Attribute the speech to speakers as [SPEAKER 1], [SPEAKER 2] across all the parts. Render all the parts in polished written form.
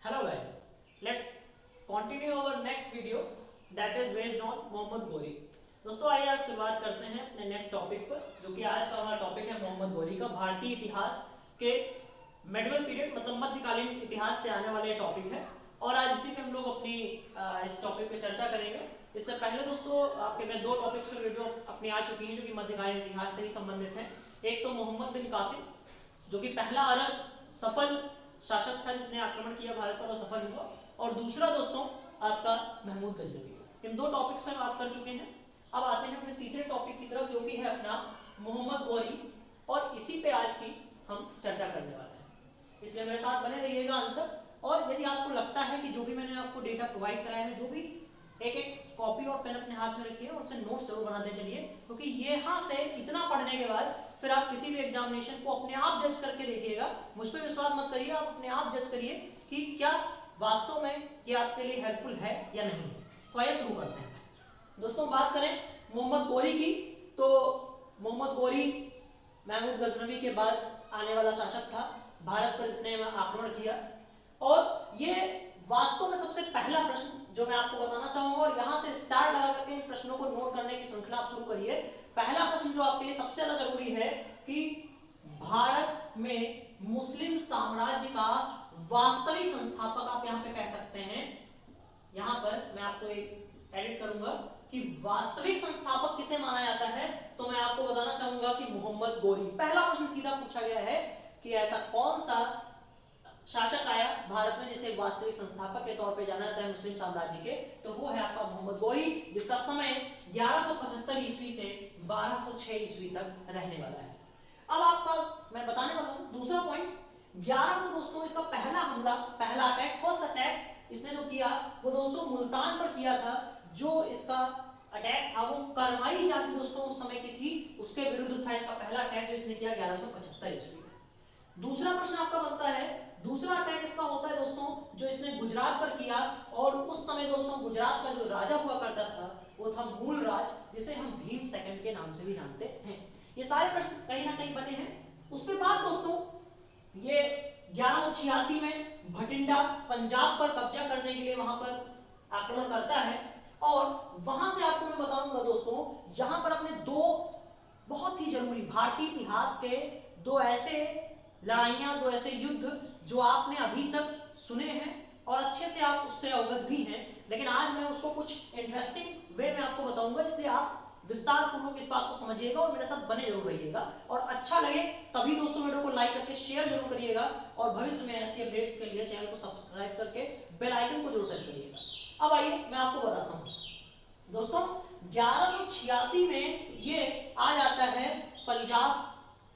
[SPEAKER 1] Hello guys, let's continue our next video that is based on Mohammad Ghori. दोस्तों आइए आज शुरुआत करते हैं अपने नेक्स्ट टॉपिक पर, जो कि आज का हमारा टॉपिक है मोहम्मद गोरी का भारतीय इतिहास के मेडिवल पीरियड मतलब मध्यकालीन इतिहास से आने वाले टॉपिक है। और आज इसी पे हम लोग अपनी इस टॉपिक पे चर्चा करेंगे। इससे पहले दोस्तों आपके मैं दो टॉपिक्स पर वीडियो अपनी आ चुकी हैं जो कि मध्यकालीन इतिहास से ही संबंधित हैं। एक तो मोहम्मद बिन कासिम जो कि पहला अरब सफल शासक था जिसने आक्रमण किया भारत पर और सफल हुआ, और दूसरा दोस्तों आपका महमूद गजनवी। इन दो टॉपिक्स पर बात कर चुके हैं। अब आते हैं अपने तीसरे टॉपिक की तरफ जो कि है अपना मोहम्मद गौरी, और इसी पे आज की हम चर्चा करने वाले हैं। इसलिए मेरे साथ बने रहिएगा अंत तक। और यदि आपको लगता है कि जो भी मैंने आपको डेटा प्रोवाइड कराया है, जो भी एक एक कॉपी और पेन अपने हाथ में रखिए और उससे नोट्स जरूर बनाते चलिए, क्योंकि यहाँ से इतना पढ़ने के बाद फिर आप किसी भी एग्जामिनेशन को अपने आप जज करके देखिएगा। मुझ पर विश्वास मत करिए, आप अपने आप जज करिए कि क्या वास्तव में ये आपके लिए हेल्पफुल है या नहीं। तो आइए शुरू करते हैं। दोस्तों बात करें मोहम्मद गौरी की, तो मोहम्मद गौरी महमूद गजनवी के बाद आने वाला शासक था भारत पर, इसने आक्रमण किया। और ये वास्तव में सबसे पहला प्रश्न जो मैं आपको बताना चाहूंगा, और यहां से स्टार लगा करके इन प्रश्नों को नोट करने की श्रृंखला आप शुरू करिए। पहला प्रश्न जो आपके लिए सबसे ज्यादा जरूरी है कि भारत में मुस्लिम साम्राज्य का वास्तविक संस्थापक आप यहां पे कह सकते हैं। यहां पर मैं आपको एक एडिट करूंगा कि वास्तविक संस्थापक किसे माना जाता है, तो मैं आपको बताना चाहूंगा कि मोहम्मद गौरी। पहला प्रश्न सीधा पूछा गया है कि ऐसा कौन सा शासक आया भारत में जिसे वास्तविक संस्थापक के तौर पे जाना जाता है मुस्लिम साम्राज्य के, तो वो है आपका मोहम्मद गौरी, जिसका समय 1175 ईस्वी से 1206 ईस्वी तक रहने वाला है। अब आपका मैं बताने वाला हूं दूसरा पॉइंट। 1100 दोस्तों इसका पहला हमला, पहला अटैक, फर्स्ट अटैक इसने जो किया वो दोस्तों मुल्तान पर किया था। जो इसका अटैक था वो करमाई जाति दोस्तों उस समय की थी, उसके विरुद्ध था इसका पहला अटैक जो इसने किया 1175 ईस्वी में। दूसरा प्रश्न आपका बनता है, दूसरा अटैक इसका होता है दोस्तों जो इसने गुजरात पर किया, और उस समय दोस्तों गुजरात का जो राजा हुआ करता था वो था मूल राज, जिसे हम भीम सेकंड के नाम से भी जानते हैं। ये सारे प्रश्न कहीं ना कहीं बने हैं। उसके बाद दोस्तों ये 1186 में भटिंडा पंजाब पर कब्जा करने के लिए वहां पर आक्रमण करता है, और वहां से आपको मैं बताऊंगा दोस्तों यहां पर अपने दो बहुत ही जरूरी भारतीय इतिहास के दो ऐसे लड़ाइयां, दो ऐसे युद्ध जो आपने अभी तक सुने हैं और अच्छे से आप उससे अवगत भी हैं, लेकिन आज मैं उसको कुछ इंटरेस्टिंग वे में आपको बताऊंगा। इसलिए आप विस्तार पूर्वक इस बात को समझिएगा और मेरे साथ बने जरूर रहिएगा। और अच्छा लगे तभी दोस्तों वीडियो को लाइक करके शेयर जरूर करिएगा, और भविष्य में ऐसी अपडेट्स के लिए चैनल को सब्सक्राइब करके बेल आइकन को जरूर टच करिएगा। अब आइए मैं आपको बताता हूँ दोस्तों 1186 में ये आ जाता है पंजाब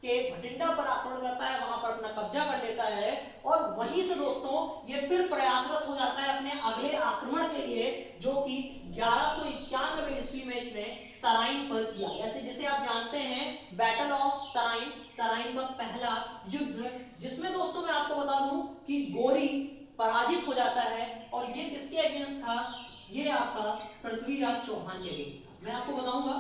[SPEAKER 1] के भटिंडा पर आक्रमण करता है, वहां पर अपना कब्जा कर लेता है, और वहीं से दोस्तों ये फिर प्रयासरत हो जाता है अपने अगले आक्रमण के लिए, जो कि 1191 ईस्वी में इसने तराइन पर किया। जैसे जिसे आप जानते हैं बैटल ऑफ तराइन, तराइन का पहला युद्ध, जिसमें दोस्तों मैं आपको बता दूं कि गौरी पराजित हो जाता है। और ये किसके अगेंस्ट था? ये आपका पृथ्वीराज चौहान के अगेंस्ट था। मैं आपको बताऊंगा,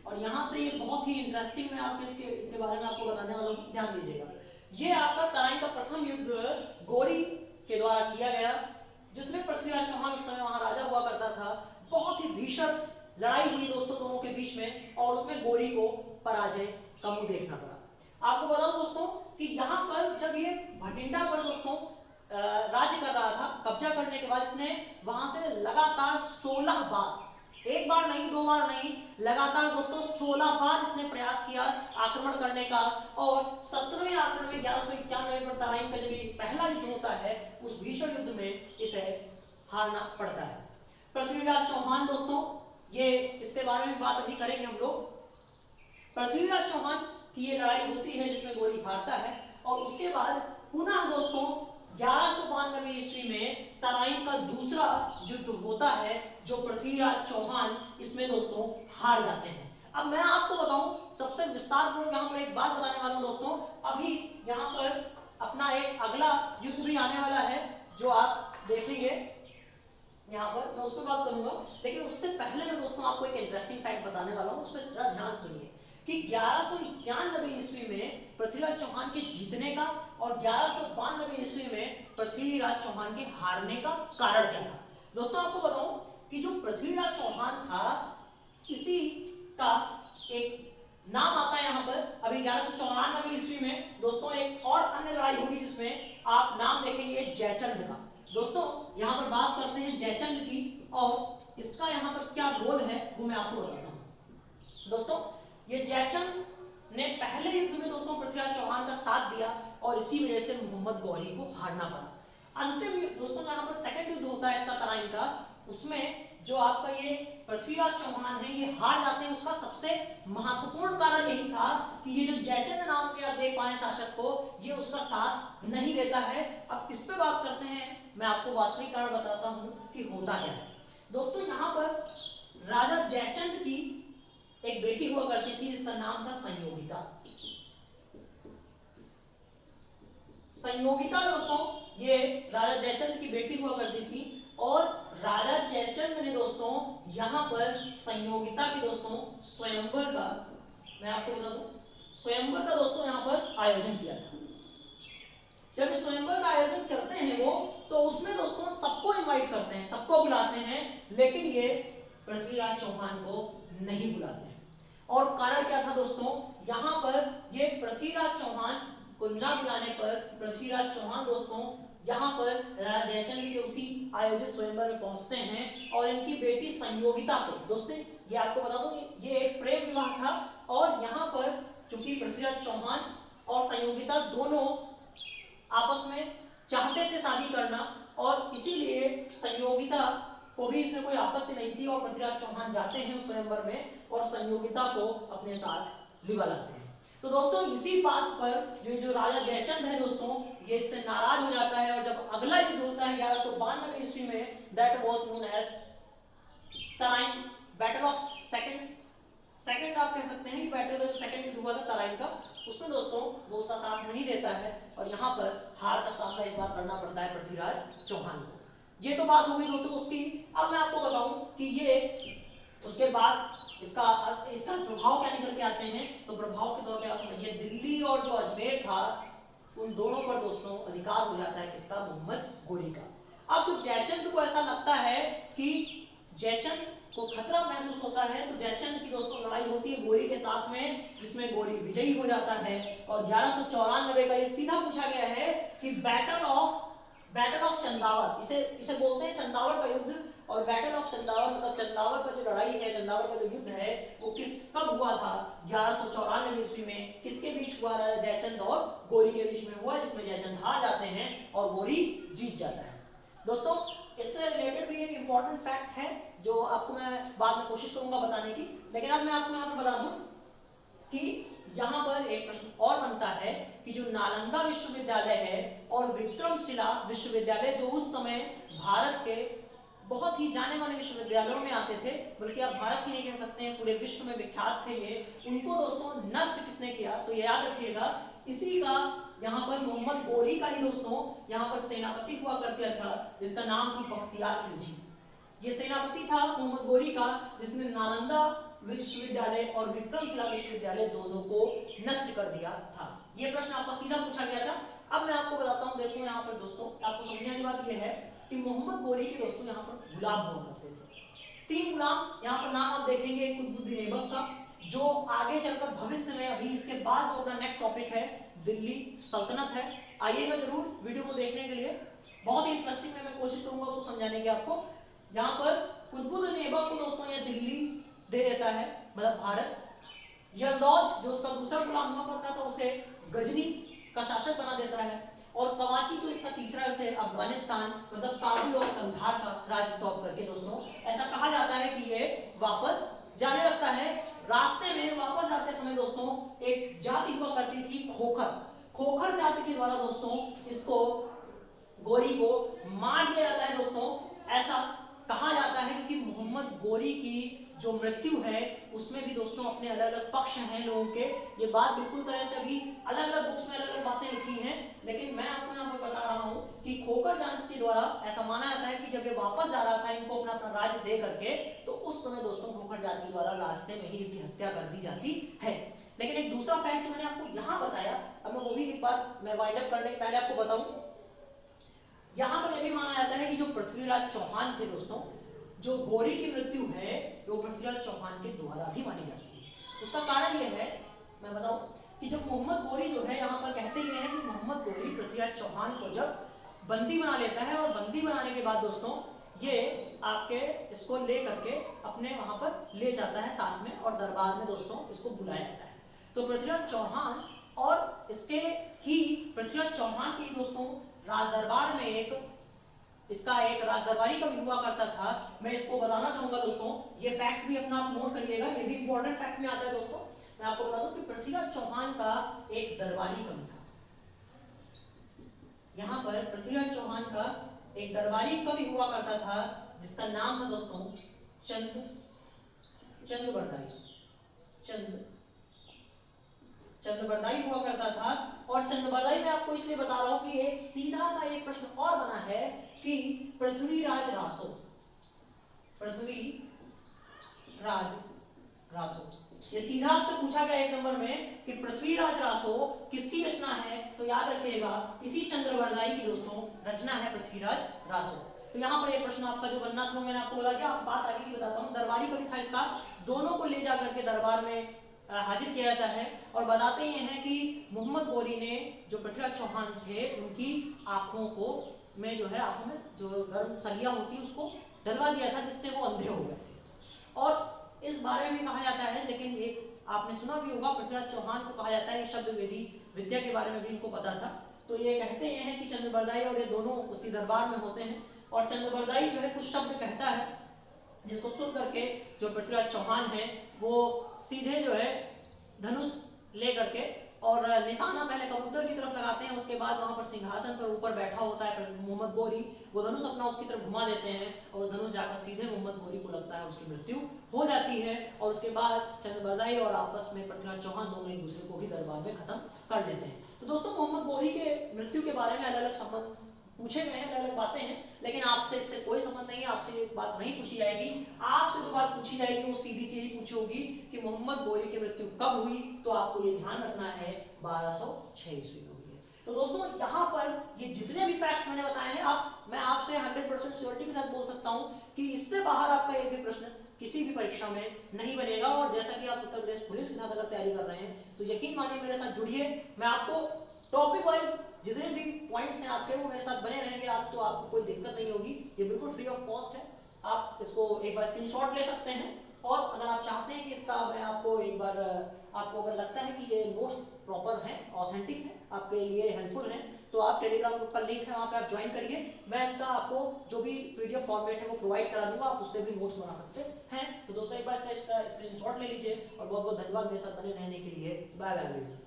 [SPEAKER 1] और यहां से ये बहुत ही इंटरेस्टिंग मैं आपको इसके बारे में आपको बताने वाला हूं, ध्यान दीजिएगा। ये आपका तराइन का प्रथम युद्ध गौरी के द्वारा किया गया, जिसमें पृथ्वीराज चौहान उस समय वहां राजा हुआ करता था। बहुत ही भीषण लड़ाई हुई दोस्तों दोनों के बीच में, और उसमें गौरी को पराजय का मुंह देखना पड़ा। आपको बताऊं दोस्तों कि यहां पर जब ये भटिंडा पर दोस्तों राज्य कर रहा था, कब्जा करने के बाद इसने वहां से लगातार 16 बार, एक बार नहीं, दो बार नहीं, लगातार दोस्तों 16 बार इसने प्रयास किया आक्रमण करने का। और 17वें आक्रमण में 1191 पर तराइन का जब पहला युद्ध होता है, उस भीषण युद्ध में इसे हारना पड़ता है। पृथ्वीराज चौहान दोस्तों, ये इसके बारे में बात अभी करेंगे हम लोग। पृथ्वीराज चौहान की ये लड़ाई होती है जिसमें गौरी हारता है, और उसके बाद पुनः दोस्तों 1192 ईस्वी में तराइन का दूसरा युद्ध होता है, जो पृथ्वीराज चौहान इसमें दोस्तों हार जाते हैं। अब मैं आपको बताऊं सबसे विस्तार पूर्वक यहां पर एक बात बताने वाला हूं दोस्तों। अभी यहां पर अपना एक अगला युद्ध भी आने वाला है जो आप देखेंगे, यहां पर मैं उस पर बात करूंगा, लेकिन उससे पहले मैं दोस्तों आपको एक इंटरेस्टिंग फैक्ट बताने वाला हूं, उस पर जरा ध्यान सुनिए कि 1191 ईस्वी में पृथ्वीराज चौहान के जीतने का और 1192 ईस्वी में पृथ्वीराज चौहान के हारने का कारण क्या था। दोस्तों आपको बताऊं कि जो पृथ्वीराज चौहान था इसी का एक नाम आता है यहाँ पर। अभी 1194 ईस्वी में दोस्तों एक और अन्य लड़ाई होगी जिसमें आप नाम देखेंगे जयचंद का। दोस्तों यहाँ पर बात करते हैं जयचंद की और इसका यहाँ पर क्या रोल है वो मैं आपको बताता हूँ। दोस्तों ये जयचंद ने पहले युद्ध में दोस्तों पृथ्वीराज चौहान का साथ दिया और इसी वजह से मोहम्मद गौरी को हारना पड़ा। अंतिम युद्ध दोस्तों यहाँ पर सेकंड युद्ध होता है इसका तराइन का, उसमें जो आपका ये पृथ्वीराज चौहान है ये हार जाते हैं। उसका सबसे महत्वपूर्ण कारण यही था कि ये जो जयचंद नाम के आप देख पाए शासक को, ये उसका साथ नहीं देता है। अब इस पे बात करते हैं, मैं आपको वास्तविक कारण बताता हूं कि होता क्या है। दोस्तों यहाँ पर राजा जयचंद की एक बेटी हुआ करती थी जिसका नाम था संयोगिता। संयोगिता दोस्तों ये राजा जयचंद की बेटी हुआ करती थी और राजा जयचंद ने दोस्तों यहां पर संयोगिता के दोस्तों स्वयंवर का, मैं आपको बता दूं, स्वयंवर का दोस्तों यहां पर आयोजन किया था। जब स्वयंवर का आयोजन करते हैं वो, तो उसमें दोस्तों सबको इनवाइट करते हैं, सबको बुलाते हैं, लेकिन ये पृथ्वीराज चौहान को नहीं बुलाते हैं। और कारण क्या था दोस्तों, यहां पर ये पृथ्वीराज चौहान को न बुलाने पर पृथ्वीराज चौहान दोस्तों यहाँ पर राजा जयचंद के उसी आयोजित स्वयंवर में पहुंचते हैं और इनकी बेटी संयोगिता को, दोस्तों ये आपको बता दूं ये एक प्रेम विवाह था और यहाँ पर चूंकि पृथ्वीराज चौहान और संयोगिता दोनों आपस में चाहते थे शादी करना और इसीलिए संयोगिता को भी इसमें कोई आपत्ति नहीं थी और पृथ्वीराज चौहान जाते हैं उस स्वयंवर में और संयोगिता को अपने साथ लिवा लाते हैं। तो दोस्तों इसी बात पर जो राजा जयचंद है दोस्तों ये इससे नाराज हो जाता है और जब अगला युद्ध होता है 1192 ईस्वी में, that was known as Tarain battle of second आप कह सकते हैं कि बैटल का जो सेकंड युद्ध हुआ था तराइन का, उसमें दोस्तों वो उसका साथ नहीं देता है और यहाँ पर हार का सामना इस बार करना पड़ता है पृथ्वीराज चौहान को। ये तो बात हो गई दोस्तों उसकी। अब मैं आपको बताऊं कि ये उसके बाद इसका प्रभाव क्या निकल के आते हैं, तो प्रभाव के तौर पे आप समझिए दिल्ली और जो अजमेर था उन दोनों पर दोस्तों अधिकार हो जाता है किसका, मोहम्मद गोरी का। अब तो जयचंद को ऐसा लगता है कि जयचंद को खतरा महसूस होता है, तो जयचंद की दोस्तों लड़ाई होती है गोरी के साथ में जिसमें गोरी विजयी हो जाता है और 1194 का ये सीधा पूछा गया है कि बैटल ऑफ चंदावर, इसे बोलते हैं चंदावर का युद्ध। और बैटल ऑफ चंदावर मतलब चंदावर का जो लड़ाई है, चंदावर का जो युद्ध है वो कब हुआ था, 1194 ईस्वी में। किसके बीच हुआ, राजा जयचंद और गोरी के बीच में हुआ, जिसमें जयचंद हार जाते हैं और गोरी जीत जाता है। दोस्तों इससे रिलेटेड भी एक इंपॉर्टेंट फैक्ट है जो आपको मैं बाद में कोशिश करूंगा बताने की, लेकिन अब मैं आपको यहाँ पर बता दूं कि यहाँ पर एक प्रश्न और बनता है कि जो नालंदा विश्वविद्यालय है और विक्रमशिला विश्वविद्यालय जो उस समय भारत के बहुत ही जाने माने विश्वविद्यालयों में आते थे, बल्कि आप भारत ही नहीं कह सकते हैं पूरे विश्व में विख्यात थे ये, उनको दोस्तों नष्ट किसने किया, तो याद रखिएगा इसी का यहाँ पर मोहम्मद गोरी का ही दोस्तों यहाँ पर सेनापति हुआ करता था जिसका नाम था बख्तियार खिलजी। ये सेनापति था मोहम्मद गोरी का जिसने नालंदा विश्वविद्यालय और विक्रमशिला विश्वविद्यालय दोनों को नष्ट कर दिया था। ये प्रश्न आपका सीधा पूछा गया था। अब मैं आपको बताता हूँ, देखो यहाँ पर दोस्तों आपको समझने वाली बात यह है कि मोहम्मद गोरी के दोस्तों यहाँ पर गुलाम हुआ करते थे। 3 गुलाम यहाँ पर नाम आप देखेंगे, कुतुबुद्दीन ऐबक का जो आगे चलकर भविष्य में अभी इसके बाद जो अपना नेक्स्ट टॉपिक है दिल्ली सल्तनत है। आइएगा जरूर वीडियो को देखने के लिए, बहुत ही इंटरेस्टिंग है, मैं कोशिश करूंगा उसको समझाने की आपको। यहाँ पर कुतुबुद्दीन ऐबक को दोस्तों ये दिल्ली दे देता है, मतलब भारत। यलदौज जो उसका दूसरा गुलाम हुआ करता था उसे गजनी का शासक बना देता है और कवाची तो इसका तीसरा उसे अफगानिस्तान मतलब काबुल और कंधार का राज्य सौंप करके दोस्तों ऐसा कहा जाता है कि ये वापस जाने लगता है। रास्ते में वापस आते समय दोस्तों एक जाति हुआ करती थी खोखर जाति के द्वारा दोस्तों इसको गोरी को मार दिया जाता है दोस्तों। ऐसा कहा जाता है क्योंकि मोहम्मद गोरी की जो मृत्यु है उसमें भी दोस्तों अपने अलग अलग पक्ष हैं लोगों के। ये बात बिल्कुल तरह से अभी अलग अलग बुक्स में अलग अलग बातें लिखी हैं, लेकिन मैं आपको यहाँ पर बता रहा हूँ कि खोखर जाति के द्वारा ऐसा माना जाता है कि जब ये वापस जा रहा था इनको अपना अपना राज्य दे करके, तो उस समय दोस्तों खोखर जाति के द्वारा रास्ते में ही इसकी हत्या कर दी जाती है। लेकिन एक दूसरा फैक्ट जो मैंने आपको यहाँ बताया, अब मैं वो भी एक बार मैं वाइंड अप करने के पहले आपको बताऊं, यहाँ पर यह भी माना जाता है कि जो पृथ्वीराज चौहान थे दोस्तों, जो गौरी की मृत्यु है वो पृथ्वीराज चौहान के द्वारा भी मानी जाती है। उसका कारण यह है, मैं बताऊं कि जब मोहम्मद गौरी जो है, यहाँ पर कहते ये हैं कि मोहम्मद गौरी पृथ्वीराज चौहान को जब बंदी बना लेता है, और बंदी बनाने के बाद दोस्तों ये आपके इसको ले करके अपने वहां पर ले जाता है साथ में, और दरबार में दोस्तों इसको बुलाया जाता है। तो पृथ्वीराज चौहान और इसके ही पृथ्वीराज चौहान की दोस्तों राज दरबार में इसका एक राज दरबारी कवि हुआ करता था। मैं इसको बताना चाहूंगा दोस्तों, ये फैक्ट भी अपना आप नोट करिएगा, ये भी इंपॉर्टेंट फैक्ट में आता है दोस्तों। मैं आपको बता दूं कि पृथ्वीराज चौहान का एक दरबारी कवि था। यहाँ पर पृथ्वीराज चौहान का एक दरबारी कवि हुआ करता था जिसका नाम था दोस्तों चंद बरदाई हुआ करता था। और चंद बरदाई मैं आपको इसलिए बता रहा हूं कि एक सीधा सा एक प्रश्न और बना है कि पृथ्वीराज रासो ये सीधा आपसे पूछा गया एक नंबर में कि पृथ्वीराज रासो किसकी रचना है, तो याद रखिएगा इसी चंद्रबरदाई की दोस्तों रचना है पृथ्वीराज रासो। तो यहाँ पर एक प्रश्न आपका जो बनना था मैंने आपको बता दिया। आप बात आगे की बताता हूँ। दरबारी कवि था इसका, दोनों को ले जाकर के दरबार में हाजिर किया जाता है, और बताते ये हैं कि मोहम्मद गौरी ने जो पृथ्वीराज चौहान थे उनकी आंखों में जो गर्म सलिया होती है उसको डलवा दिया था, जिससे वो अंधे हो गए थे। और इस बारे में कहा जाता है, लेकिन एक आपने सुना भी होगा, पृथ्वीराज चौहान को कहा जाता है शब्द वेदी विद्या के बारे में भी इनको पता था। तो ये कहते हैं कि चंद्रबरदाई और ये दोनों उसी दरबार में होते हैं, और चंद्रबरदाई जो है कुछ शब्द कहता है जिसको सुन करके जो पृथ्वीराज चौहान है वो सीधे जो है धनुष ले करके और निशाना पहले कबूतर की तरफ लगाते हैं, उसके बाद वहां पर सिंहासन पर ऊपर बैठा होता है मोहम्मद गौरी, वो धनुष अपना उसकी तरफ घुमा देते हैं और धनुष जाकर सीधे मोहम्मद गौरी को लगता है उसकी मृत्यु हो जाती है। और उसके बाद चंद्रबरदाई और आपस में पृथ्वीराज चौहान दोनों एक दूसरे को भी दरबार में खत्म कर देते हैं। तो दोस्तों मोहम्मद गौरी के मृत्यु के बारे में अलग अलग संबंध पूछे गए हैं, अलग अलग बातें हैं, लेकिन आपसे इससे कोई संबंध नहीं है। आपसे एक बात नहीं पूछी जाएगी, आपसे जो बात पूछी जाएगी वो सीधी सी ही पूछी होगी कि मोहम्मद गौरी की मृत्यु कब हुई, तो आपको ये ध्यान रखना है 1206 ईस्वी में हुई है। तो दोस्तों यहाँ पर ये जितने भी फैक्ट्स मैंने बताए हैं, मैं आपसे 100% श्योरिटी के साथ बोल सकता हूँ कि इससे बाहर आपका एक भी प्रश्न किसी भी परीक्षा में नहीं बनेगा। और जैसा कि आप उत्तर प्रदेश पुलिस के साथ अगर तैयारी कर रहे हैं तो यकीन मानिए मेरे साथ जुड़िए, मैं आपको टॉपिक वाइज जितने भी पॉइंट्स हैं आपके वो मेरे साथ बने रहेंगे, आपको कोई दिक्कत नहीं होगी। ये बिल्कुल फ्री ऑफ कॉस्ट है, आप इसको एक बार स्क्रीनशॉट ले सकते हैं। और अगर आप चाहते हैं कि इसका मैं आपको एक बार आपको अगर लगता है कि ये नोट्स प्रॉपर हैं, ऑथेंटिक हैं, आपके लिए हेल्पफुल हैं, तो आप टेलीग्राम ग्रुप का लिंक है वहाँ पे आप ज्वाइन करिए। मैं इसका आपको जो भी पीडीएफ फॉर्मेट है वो प्रोवाइड करा दूंगा, आप उससे भी नोट्स बना सकते हैं। तो दोस्तों एक बार इसका स्क्रीनशॉट ले लीजिए और बहुत बहुत धन्यवाद मेरे साथ बने रहने के लिए। Bye bye.